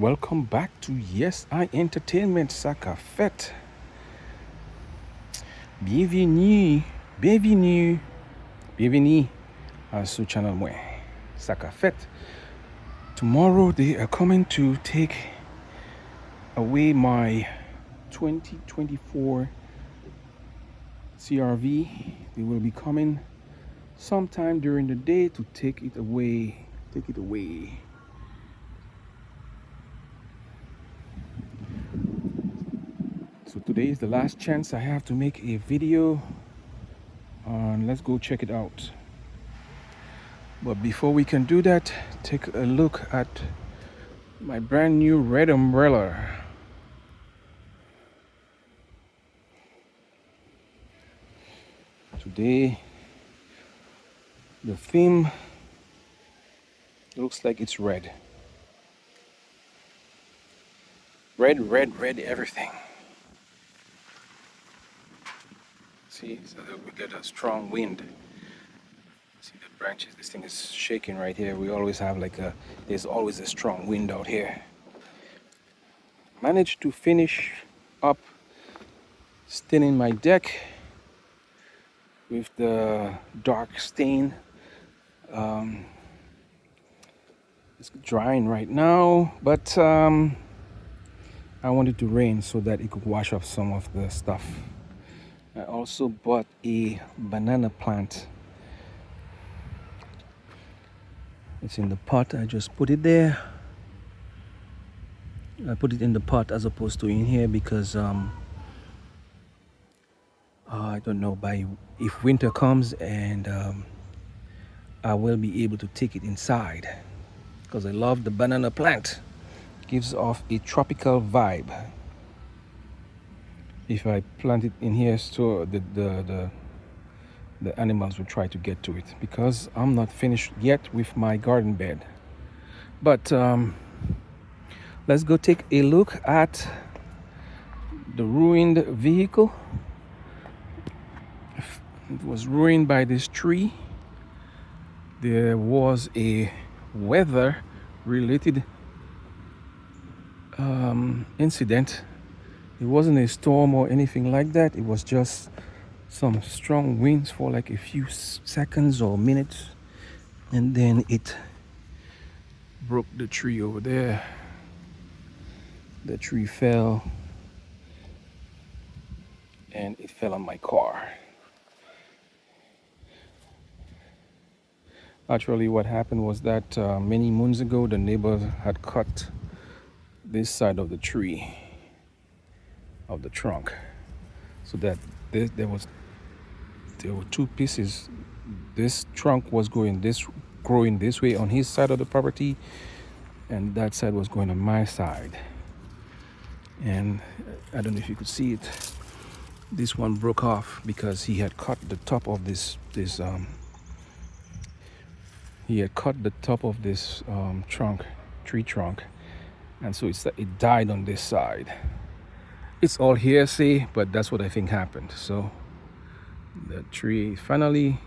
Welcome back to Yes I Entertainment Saka Fête. Bienvenue, bienvenue, bienvenue à ce channel mwen Saka Fête. Tomorrow they are coming to take away my 2024 CRV. They will be coming sometime during the day to take it away. So today is the last chance I have to make a video, and let's go check it out. But before we can do that, take a look at my brand new red umbrella. Today the theme looks like it's red. Red everything. See, so that we get a strong wind. See the branches, this thing is shaking right here. We always have there's always a strong wind out here. Managed to finish up staining my deck with the dark stain. It's drying right now, but I want it to rain so that it could wash off some of the stuff. I also bought a banana plant. It's in the pot. I just put it there. I put it in the pot as opposed to in here because I don't know, if winter comes and I will be able to take it inside because I love the banana plant. Gives off a tropical vibe. If I plant it in here, so the animals will try to get to it, because I'm not finished yet with my garden bed. But let's go take a look at the ruined vehicle. It was ruined by this tree. There was a weather related incident. It wasn't a storm or anything like that. It was just some strong winds for like a few seconds or minutes, and then it broke the tree over there. The tree fell and it fell on my car. Actually, what happened was that many moons ago the neighbor had cut this side of the tree, of the trunk, so that there were two pieces. This trunk was growing this way on his side of the property, and that side was going on my side. And I don't know if you could see it. This one broke off because he had cut the top of this tree trunk, and so it died on this side. It's all hearsay, but that's what I think happened. So the tree, finally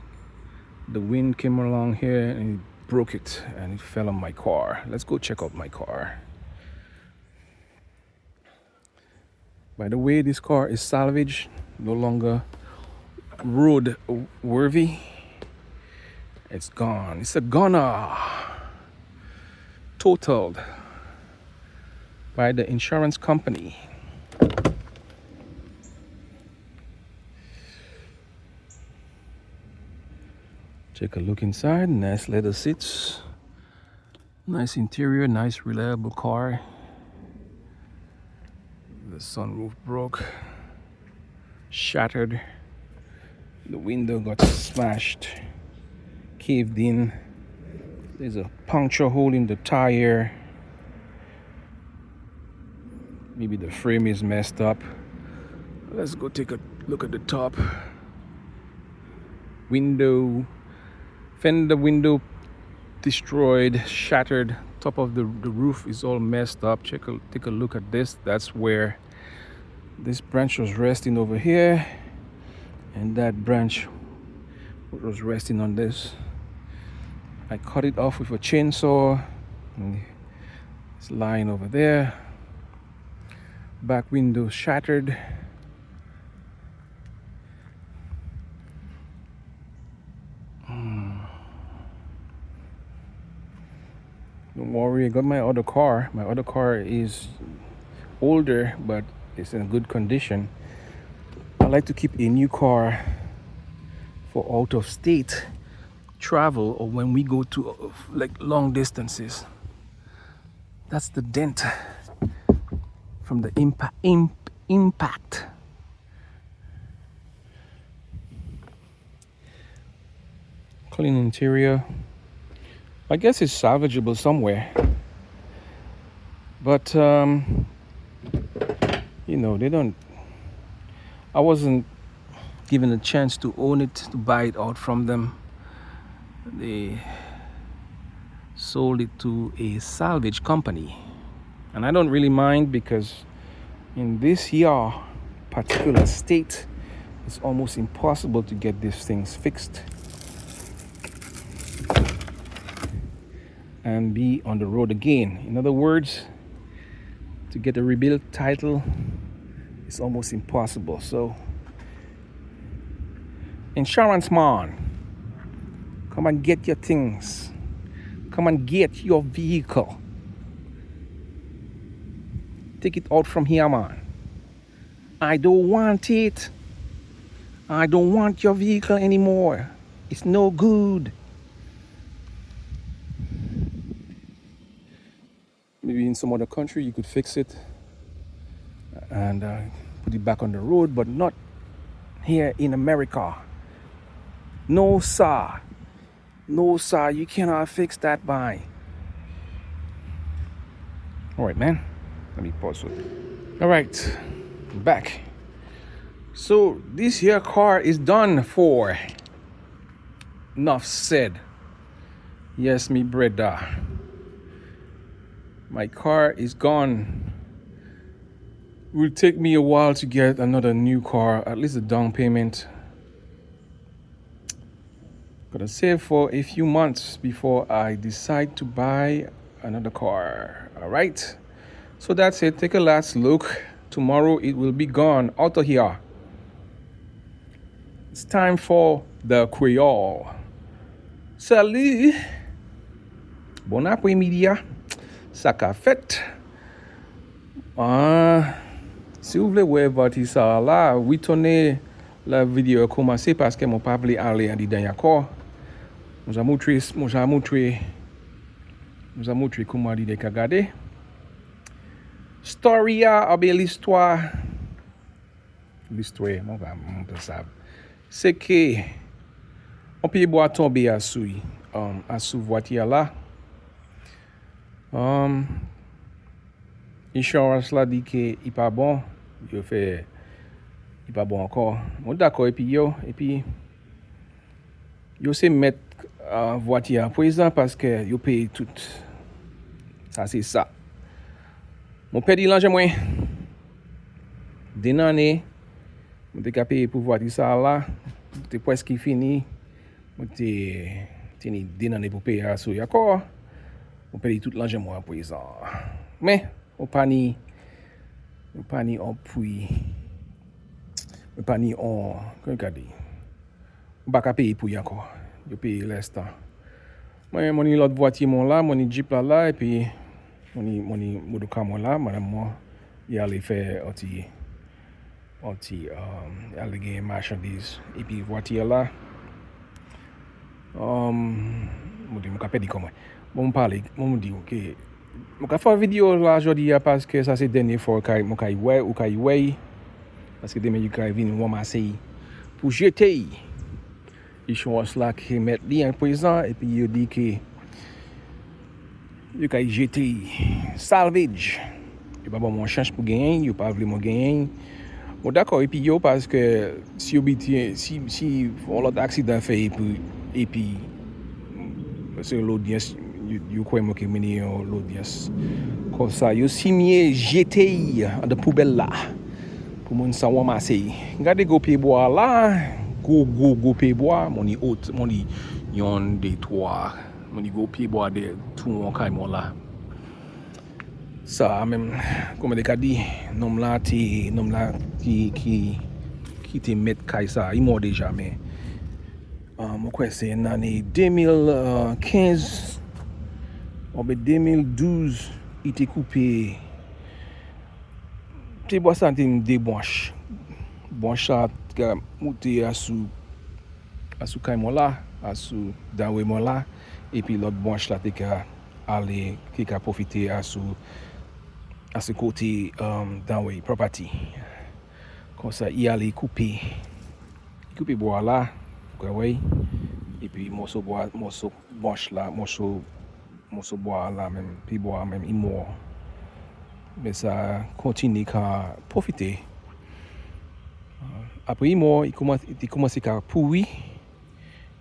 the wind came along here and it broke it and it fell on my car. Let's go check out my car. By the way, this car is salvage, no longer road worthy. It's gone. It's a goner. Totaled by the insurance company. Take a look inside. Nice leather seats, nice interior, nice reliable car. The sunroof broke, shattered. The window got smashed, caved in. There's a puncture hole in the tire. Maybe the frame is messed up. Let's go take a look at the top. Fender window destroyed, shattered. Top of the roof is all messed up. Take a look at this. That's where this branch was resting over here, and that branch was resting on this. I cut it off with a chainsaw. And It's lying over there. Back window shattered. Don't worry, I got my other car. My other car is older, but it's in good condition. I like to keep a new car for out of state travel or when we go to like long distances. That's the dent from the impact. Clean interior. I guess it's salvageable somewhere. But you know, they don't. I wasn't given a chance to own it, to buy it out from them. They sold it to a salvage company, and I don't really mind because in this here particular state, it's almost impossible to get these things fixed and be on the road again. In other words, to get a rebuild title, it's almost impossible. So, insurance man, come and get your things. Come and get your vehicle. Take it out from here, man. I don't want it. I don't want your vehicle anymore. It's no good. Maybe in some other country you could fix it and put it back on the road, but not here in America. No, sir. No, sir, you cannot fix that by. All right, man. Let me pause it. All right, back. So this here car is done for. Enough said. Yes, me brother. My car is gone. It will take me a while to get another new car, at least a down payment. Gonna save for a few months before I decide to buy another car. All right. So that's it. Take a last look. Tomorrow it will be gone out of here. It's time for the Creole. Salut. Bon après-midi. Ça qu'a fait. Si vous voulez voir Vwati ça là, oui tournez la vidéo a commencé parce que mon pas voulu aller en dedans encore. Nous avons montré comment dire qu'à garder. Story a bien l'histoire, mon gars, mon savent. C'est que on peut boire tonbé asou Vwati là. Asiwans-la dit que il pas bon, il fait il pas bon encore. Moi d'accord et puis yo c'est mettre Vwati à présent parce que yo paye tout. Ça c'est ça. Mon père dit l'ange moi. D'une année, je t'ai payé pour Vwati ça là, c'est presque fini. Je t'ai d'une année pour payer à sous d'accord. On paye tout l'ange moi à présent. Mais on pas ni en puis on pas ni en comment dire. On pas payer pour y encore. Je paye l'instant. Moi mon l'autre voiture mon là, mon Jeep là et puis mon motocar mon là, madame moi il allait faire aller gagner marchandise et puis voiture là mon dit mon dit comment bon parler mon dit OK mon faire vidéo là aujourd'hui parce que ça c'est dernière fois que mon kai ouais parce que demain you can venir ramasser pour jeter Asiwans-la qui met li en présent et puis il dit que you can jeter salvage il pas bon mon change pour gagner il pas vraiment gagner. Bon d'accord et puis yo parce que si on l'autre accident fait et puis c'est l'audience you crois que meni l'audience comme ça yo signé jeter de poubelle là pour mon ça ramasser regardez go pied bois là go pied bois mon y haute mon y yon des trois mon y go pied bois de tout mon caille là Ça même comme des dit nom là qui te met kay ça il mort déjà mais moi crois c'est en année 2015 ou bien 2012 il était coupé te bois ça des branches ça monté asou kay moi là asou dawe moi là et puis l'autre branche là te ka aller qui a profité à ce côté dans la property. Comme ça, il allait couper bois là, ouais, et puis morceau branche là, morceau bois là même, puis bois même il mort. Mais ça continue à profiter. Après il mort, il commence à pourrir,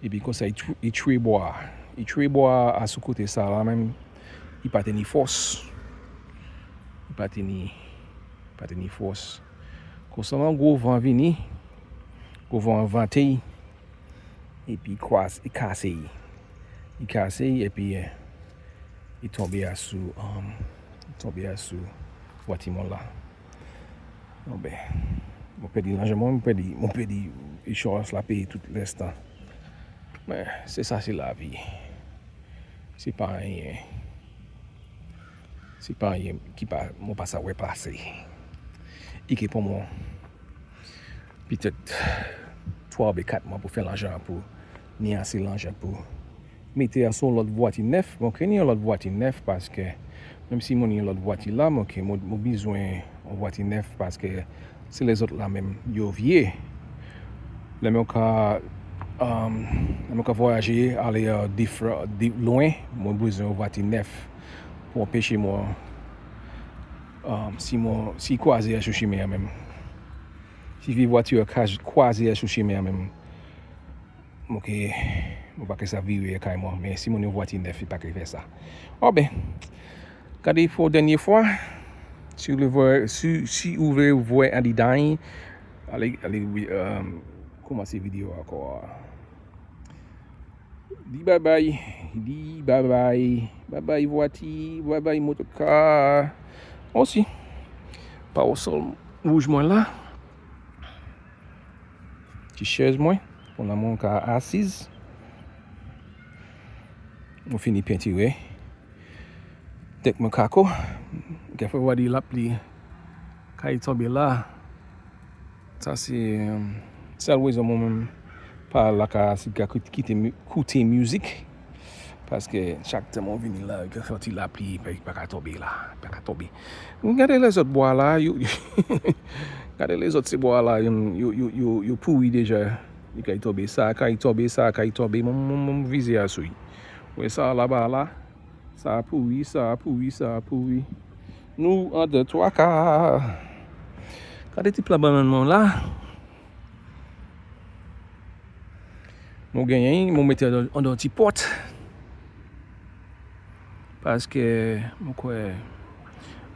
et puis comme ça il tue bois. Il tue bois à ce côté ça là même, il pas tenir force. Pas tenir force. Quand ça un gros vent vini, gros vent vanté, et puis il casse et puis il tombe à sous bâtiment là. Non ben, mon pédi largement, mon pédi insurance la paye tout l'instant. Mais c'est ça, c'est la vie. C'est pas rien. C'est pas rien qui pas mon pas ça ouais passer. Et qui pour moi peut-être 3 ou 4 mois pour faire l'argent pour ni assez l'argent pour mettre à son l'autre Vwati neuf. Moi que ni l'autre Vwati neuf parce que même si mon l'autre Vwati là, moi que mon besoin un Vwati neuf parce que c'est les autres là même yo vieux. Les même ka voyager aller loin, mon besoin un Vwati neuf pour empêcher moi si croiser à Chouchimé même. Si vi voiture croiser à Chouchimé même. OK, je pas que ça vire quand moi mais si mon voiture neuf il pas que faire ça. Oh ben. Regardez pour dernière fois si vous voulez voir un détail allez commencer vidéo encore. Dis bye bye Vwati, bye bye motocar. Aussi pas au sol rouge moi là petite chaise moi pour la mon cas assise on finit peinturer dès que mon kako qu'il faut voir la pli quand il tombe là ça c'est la raison moi-même pas la cas si écouter musique parce que chaque temps on vient là il faut la pli pas tomber là pas tomber regardez les autres bois là regardez les autres ces bois là yo pourri déjà il quand il tombe mon visé à souille ouais ça là-bas là ça pourri nous en 2 3 cas regardez type la banane là mon gagné mon mettre en un petit pot parce que mon quoi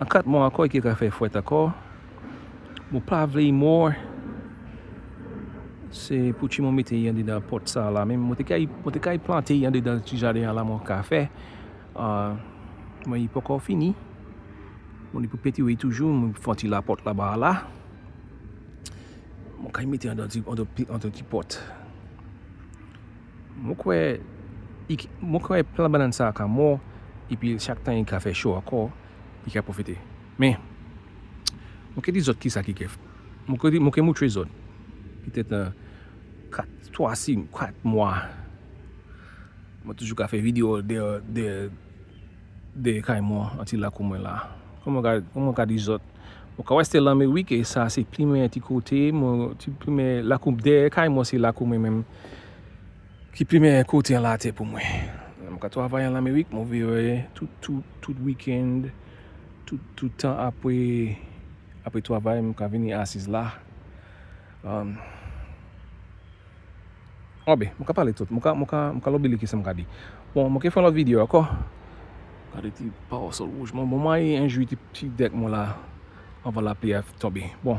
en 4 mois encore qui a fait fouet encore mon pas vle mort c'est pour tu me mettre dans le pot ça là même mon te planter dans le jardin là mon café moi il pas encore fini mon il peut péter toujours mon faut la porte là-bas là mon kay mettre dans un petit pot mon quoi plan banane ça comme moi et puis chaque temps il a fait chaud encore il a profité mais mon que des autres qui ça qui fait mon que mon très autres peut-être 4 mois moi toujours fait vidéo de quand moi anti là comme là comment des autres on rester là mais oui que ça c'est premier petit côté moi premier la coupe de quand moi c'est la coupe même qui premier côté là tête pour moi quand travailler en Amérique moi tout week-end tout temps après travail moi venir assise là ben moi parler tout moi l'oublier que ça me dit bon moi faire l'autre vidéo encore regardez pas au sol rouge moi un petit deck moi là on va l'appeler tomber bon